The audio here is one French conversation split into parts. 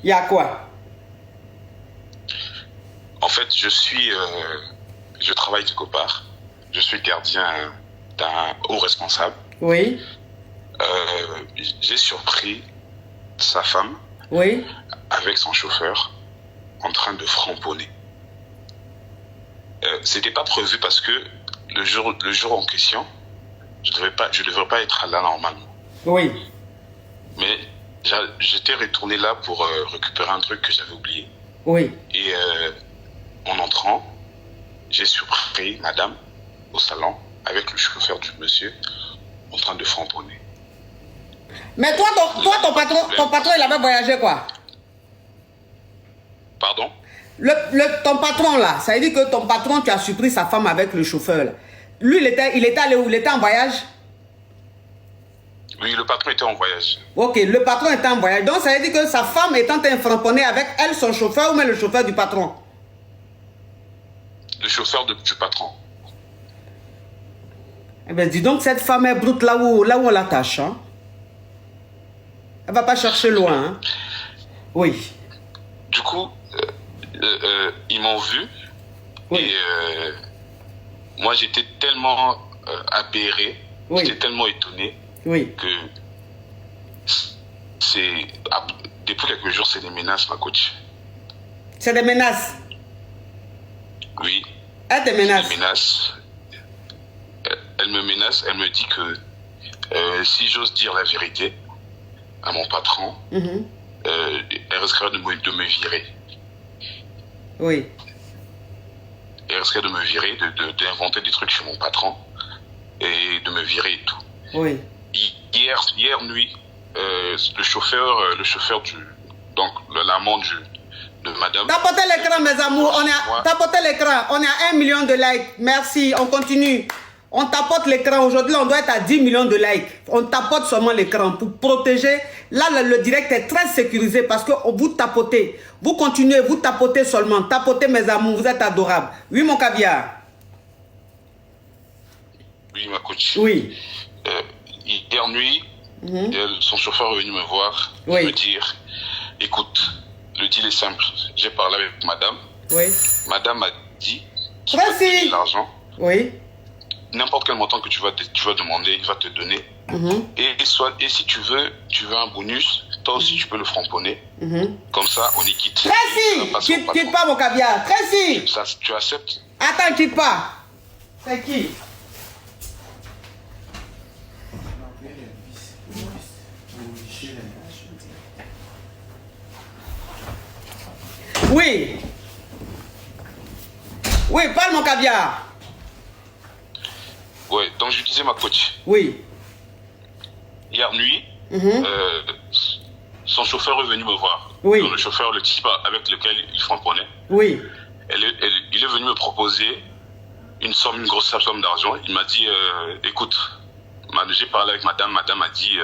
Il y a quoi? En fait, je travaille quelque part. Je suis gardien d'un haut responsable. Oui. J'ai surpris sa femme Oui. avec son chauffeur en train de framponner. C'était pas prévu parce que le jour en question, je devrais pas être là normalement. Oui. Mais j'étais retourné là pour récupérer un truc que j'avais oublié. Oui. Et en entrant, j'ai surpris madame au salon avec le chauffeur du monsieur en train de framponner. Mais toi, ton patron, il avait voyagé quoi? Pardon? Ton patron là, ça veut dire que ton patron, tu as surpris sa femme avec le chauffeur là. Lui, il était allé où? Il était en voyage? Oui, le patron était en voyage. Ok, le patron était en voyage. Donc, ça veut dire que sa femme est en train de framponner avec elle, son chauffeur, ou même le chauffeur du patron? Le chauffeur du patron. Eh bien, dis donc, cette femme est brute là où on l'attache. Hein? Elle va pas chercher loin. Hein? Oui. Du coup, ils m'ont vu. Oui. Et moi, j'étais tellement aberré, oui. j'étais tellement étonné oui. que depuis quelques jours, c'est des menaces, ma coach. C'est des menaces? Oui. Elle te menace? Des menaces. Elle me menace, elle me dit que si j'ose dire la vérité à mon patron, elle risquerait de me virer. Oui. Elle risquerait de me virer, d'inventer des trucs chez mon patron et de me virer et tout. Oui. Hier nuit, le chauffeur donc l'amant de madame. Tapotez l'écran, mes amours. Tapotez l'écran. On est à 1 million de likes. Merci. On continue. On tapote l'écran. Aujourd'hui, on doit être à 10 millions de likes. On tapote seulement l'écran pour protéger. Là, le direct est très sécurisé parce que vous tapotez. Vous continuez, vous tapotez seulement. Tapotez, mes amours. Vous êtes adorables. Oui, mon caviar. Oui, ma coach. Oui. Hier nuit, son chauffeur est venu me voir oui. me dire, écoute, le deal est simple. J'ai parlé avec madame. Oui. Madame m'a dit qu'il va te donner l'argent. Oui. N'importe quel montant que tu vas demander, il va te donner. Et si tu veux un bonus, toi aussi tu peux le framponner. Comme ça, on est quitte. Tracy, quitte pas mon caviar. Tracy. Tu acceptes? Attends, quitte pas. C'est qui? Oui. Oui, parle mon caviar. Ouais, donc je disais ma coach. Oui. Hier nuit, son chauffeur est venu me voir. Oui. Donc, le chauffeur, le type avec lequel il frapponnait. Oui. Il est venu me proposer une grosse somme d'argent. Il m'a dit, écoute, j'ai parlé avec madame. Madame m'a dit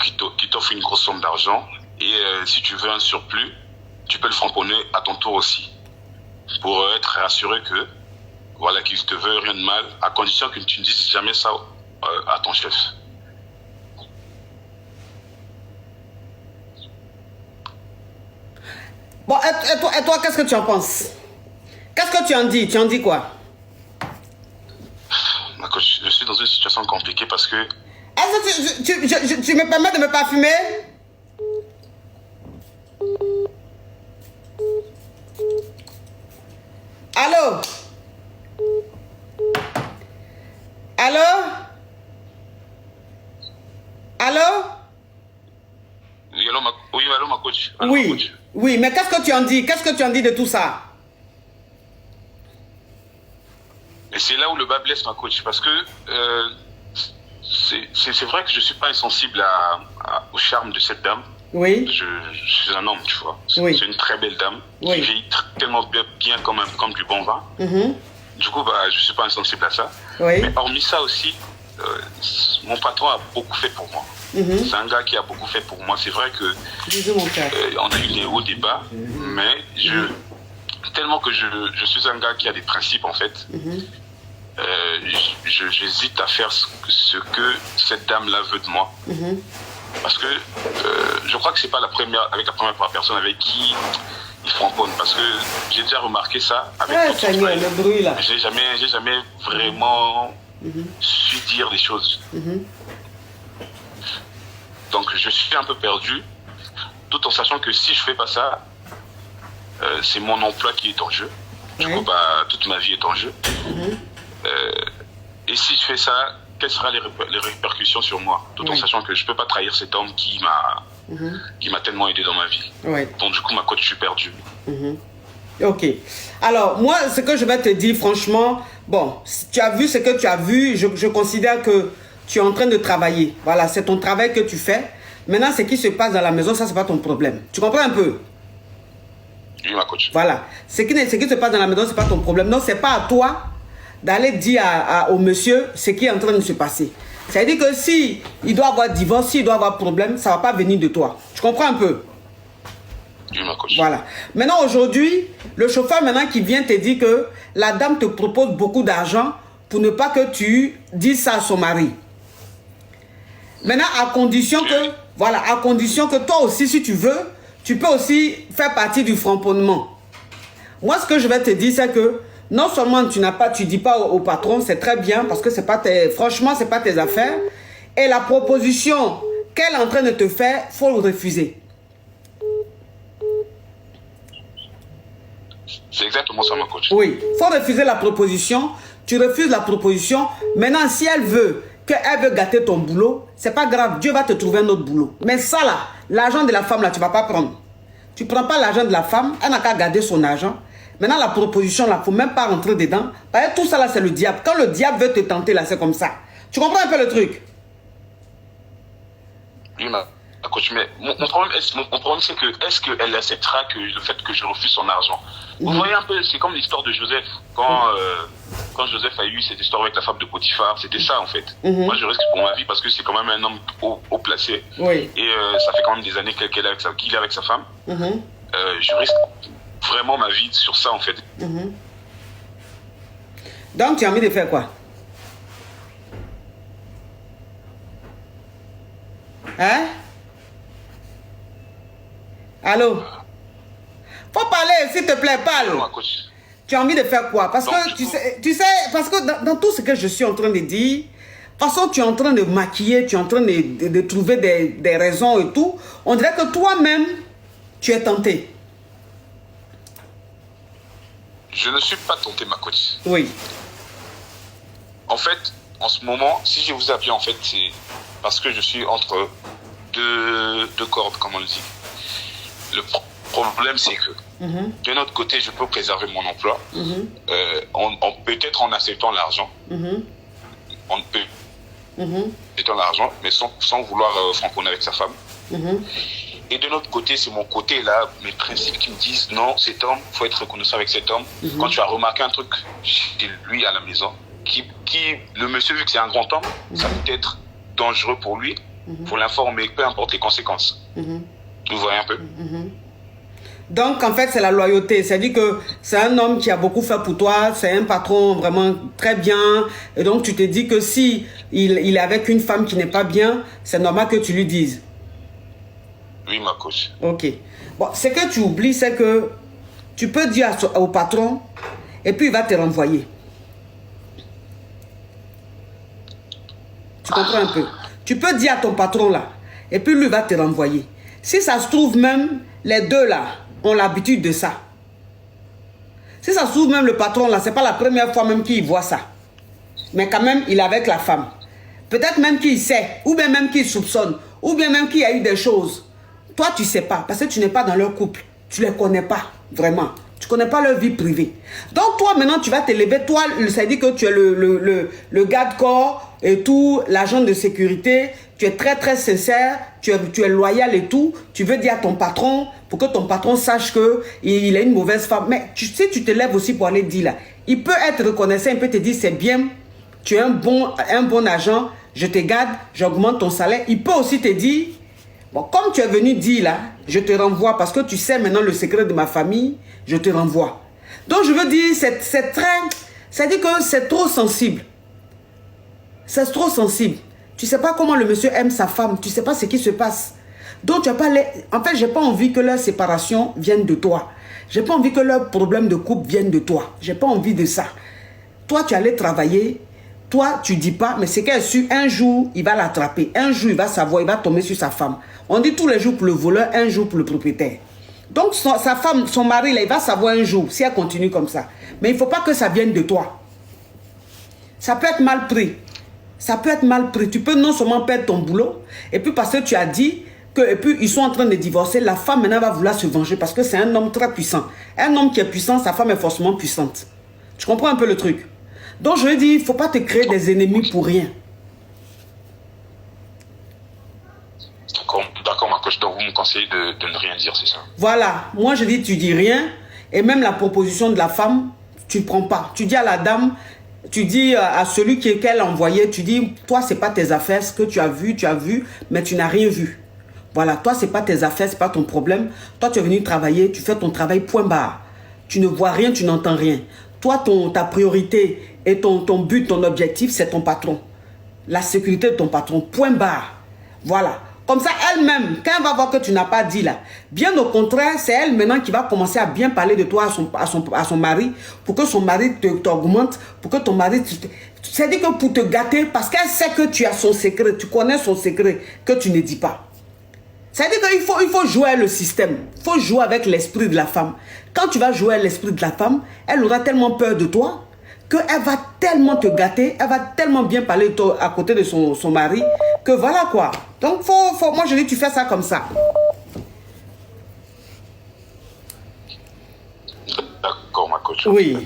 qu'il t'offre une grosse somme d'argent. Et si tu veux un surplus, tu peux le framponner à ton tour aussi. Pour être rassuré que, voilà, qu'il ne te veut rien de mal, à condition que tu ne dises jamais ça à ton chef. Bon, et toi, qu'est-ce que tu en penses? Qu'est-ce que tu en dis? Tu en dis quoi? Je suis dans une situation compliquée parce que... Est-ce que tu me permets de me parfumer? Allô? Allô? Allô? Oui, allô, ma coach. Allô, oui, ma coach. Oui, mais qu'est-ce que tu en dis? Qu'est-ce que tu en dis de tout ça? Et c'est là où le bas blesse, ma coach, parce que c'est vrai que je ne suis pas insensible au charme de cette dame. Oui. Je suis un homme, tu vois. Oui. C'est une très belle dame. Oui. Qui vieillit tellement bien comme du bon vin. Du coup, je ne suis pas insensible à ça. Oui. Mais hormis ça aussi, mon patron a beaucoup fait pour moi. C'est un gars qui a beaucoup fait pour moi. C'est vrai que on a eu des hauts, des bas, mais tellement que je suis un gars qui a des principes, en fait. J'hésite à faire ce que cette dame-là veut de moi. Parce que je crois que c'est pas la première personne avec qui ils frapponnent, parce que j'ai déjà remarqué ça avec Seigneur, le bruit là. J'ai jamais vraiment su dire des choses. Donc je suis un peu perdu, tout en sachant que si je fais pas ça, c'est mon emploi qui est en jeu. Du coup, toute ma vie est en jeu. Et si je fais ça, quelles seront les répercussions sur moi, tout en sachant que je peux pas trahir cet homme qui m'a tellement aidé dans ma vie. Donc du coup, ma coach, je suis perdu. Ok. Alors, moi, ce que je vais te dire, franchement, bon, tu as vu ce que tu as vu, je considère que tu es en train de travailler. Voilà, c'est ton travail que tu fais. Maintenant, ce qui se passe dans la maison, ça, c'est pas ton problème. Tu comprends un peu? Oui, ma coach. Voilà. Ce qui se passe dans la maison, c'est pas ton problème. Non, c'est pas à toi d'aller dire au monsieur ce qui est en train de se passer. C'est-à-dire que si il doit avoir divorce, s'il doit avoir problème, ça va pas venir de toi. Tu comprends un peu? Oui, ma coach. Voilà. Maintenant, aujourd'hui, le chauffeur maintenant qui vient te dire que la dame te propose beaucoup d'argent pour ne pas que tu dises ça à son mari. Maintenant, à condition que, voilà, à condition que toi aussi, si tu veux, tu peux aussi faire partie du framponnement. Moi, ce que je vais te dire, c'est que non seulement tu dis pas au patron, c'est très bien, parce que c'est pas franchement, c'est pas tes affaires. Et la proposition qu'elle est en train de te faire, faut le refuser. C'est exactement ça, ma coach. Oui, il faut refuser la proposition. Tu refuses la proposition. Maintenant, si elle veut gâter ton boulot, c'est pas grave. Dieu va te trouver un autre boulot. Mais ça là, l'argent de la femme là, tu vas pas prendre. Tu prends pas l'argent de la femme, elle n'a qu'à garder son argent. Maintenant, la proposition là, faut même pas rentrer dedans. Parce que tout ça là, c'est le diable. Quand le diable veut te tenter là, c'est comme ça. Tu comprends un peu le truc? Oui, ma coach, mais mon problème, c'est que est-ce qu'elle acceptera le fait que je refuse son argent? Vous voyez un peu, c'est comme l'histoire de Joseph. Quand Joseph a eu cette histoire avec la femme de Potiphar, c'était ça en fait. Moi, je risque pour ma vie parce que c'est quand même un homme haut placé. Et ça fait quand même des années qu'il est avec sa femme. Je risque vraiment ma vie sur ça en fait. Donc, tu as envie de faire quoi? Hein? Allô? Faut parler, s'il te plaît, parle. Non, coach. Tu as envie de faire quoi? Parce donc, que tu sais, parce que dans tout ce que je suis en train de dire, de toute façon, tu es en train de maquiller, tu es en train de trouver des raisons et tout. On dirait que toi-même, tu es tenté. Je ne suis pas tenté, ma coach. Oui. En fait, en ce moment, si je vous appelle, en fait, c'est parce que je suis entre deux cordes, comme on le dit. Le problème, c'est que de notre côté, je peux préserver mon emploi. Peut-être en acceptant l'argent. On peut accepter l'argent, mais sans vouloir framponner avec sa femme. Et de notre côté, c'est mon côté là, mes principes qui me disent non, cet homme, il faut être reconnaissant avec cet homme. Quand tu as remarqué un truc chez lui à la maison, le monsieur, vu que c'est un grand homme, ça peut être dangereux pour lui, pour l'informer, peu importe les conséquences. Vous voyez un peu? Donc, en fait, c'est la loyauté. C'est-à-dire que c'est un homme qui a beaucoup fait pour toi. C'est un patron vraiment très bien. Et donc, tu te dis que si il est avec une femme qui n'est pas bien, c'est normal que tu lui dises. Oui, ma coach. Ok. Bon, ce que tu oublies, c'est que tu peux dire au patron et puis il va te renvoyer. Tu comprends un peu? Tu peux dire à ton patron là et puis lui va te renvoyer. Si ça se trouve même, les deux là ont l'habitude de ça. Si ça se trouve même le patron là, c'est pas la première fois même qu'il voit ça. Mais quand même, il est avec la femme. Peut-être même qu'il sait, ou bien même qu'il soupçonne, ou bien même qu'il y a eu des choses. Toi, tu sais pas, parce que tu n'es pas dans leur couple. Tu les connais pas, vraiment. Tu connais pas leur vie privée. Donc, toi, maintenant, tu vas te lever. Toi, ça dit que tu es le garde-corps et tout, l'agent de sécurité. Tu es très, très sincère. Tu es loyal et tout. Tu veux dire à ton patron, pour que ton patron sache qu'il a une mauvaise femme. Mais si tu te lèves aussi pour aller dire là, il peut être reconnaissant, il peut te dire, c'est bien, tu es un bon agent, je te garde, j'augmente ton salaire. Il peut aussi te dire, bon, comme tu es venu dire là, je te renvoie parce que tu sais maintenant le secret de ma famille, je te renvoie. Donc je veux dire, c'est très... C'est-à-dire que c'est trop sensible. C'est trop sensible. Tu ne sais pas comment le monsieur aime sa femme, tu ne sais pas ce qui se passe. Donc, tu as pas les... En fait, j'ai pas envie que leur séparation vienne de toi. J'ai pas envie que leurs problèmes de couple viennent de toi. J'ai pas envie de ça. Toi, tu allais travailler. Toi, tu dis pas, mais c'est qu'elle su, un jour, il va l'attraper. Un jour, il va savoir, il va tomber sur sa femme. On dit tous les jours pour le voleur, un jour pour le propriétaire. Donc, sa femme, son mari, là, il va savoir un jour si elle continue comme ça. Mais il ne faut pas que ça vienne de toi. Ça peut être mal pris. Ça peut être mal pris. Tu peux non seulement perdre ton boulot, et puis parce que tu as dit que, et puis ils sont en train de divorcer, la femme maintenant va vouloir se venger parce que c'est un homme très puissant. Un homme qui est puissant, sa femme est forcément puissante. Tu comprends un peu le truc? Donc je lui dis, il ne faut pas te créer des ennemis pour rien. D'accord, ma coach. Donc vous me conseillez de ne rien dire, c'est ça? Voilà. Moi je dis, tu dis rien. Et même la proposition de la femme, tu ne prends pas. Tu dis à la dame, tu dis à celui qu'elle a envoyé, tu dis, toi, ce n'est pas tes affaires, ce que tu as vu, mais tu n'as rien vu. Voilà, toi, ce n'est pas tes affaires, ce n'est pas ton problème. Toi, tu es venu travailler, tu fais ton travail, point barre. Tu ne vois rien, tu n'entends rien. Toi, ta priorité et ton but, ton objectif, c'est ton patron. La sécurité de ton patron, point barre. Voilà. Comme ça, elle-même, quand elle va voir que tu n'as pas dit là, bien au contraire, c'est elle maintenant qui va commencer à bien parler de toi à son mari, pour que son mari t'augmente, pour que ton mari... C'est-à-dire que pour te gâter, parce qu'elle sait que tu as son secret, tu connais son secret, que tu ne dis pas. C'est-à-dire qu'il faut jouer avec le système, il faut jouer avec l'esprit de la femme. Quand tu vas jouer avec l'esprit de la femme, elle aura tellement peur de toi, qu'elle va tellement te gâter, elle va tellement bien parler de toi à côté de son mari, que voilà quoi. Donc, moi je dis, tu fais ça comme ça. D'accord, ma coach. Oui.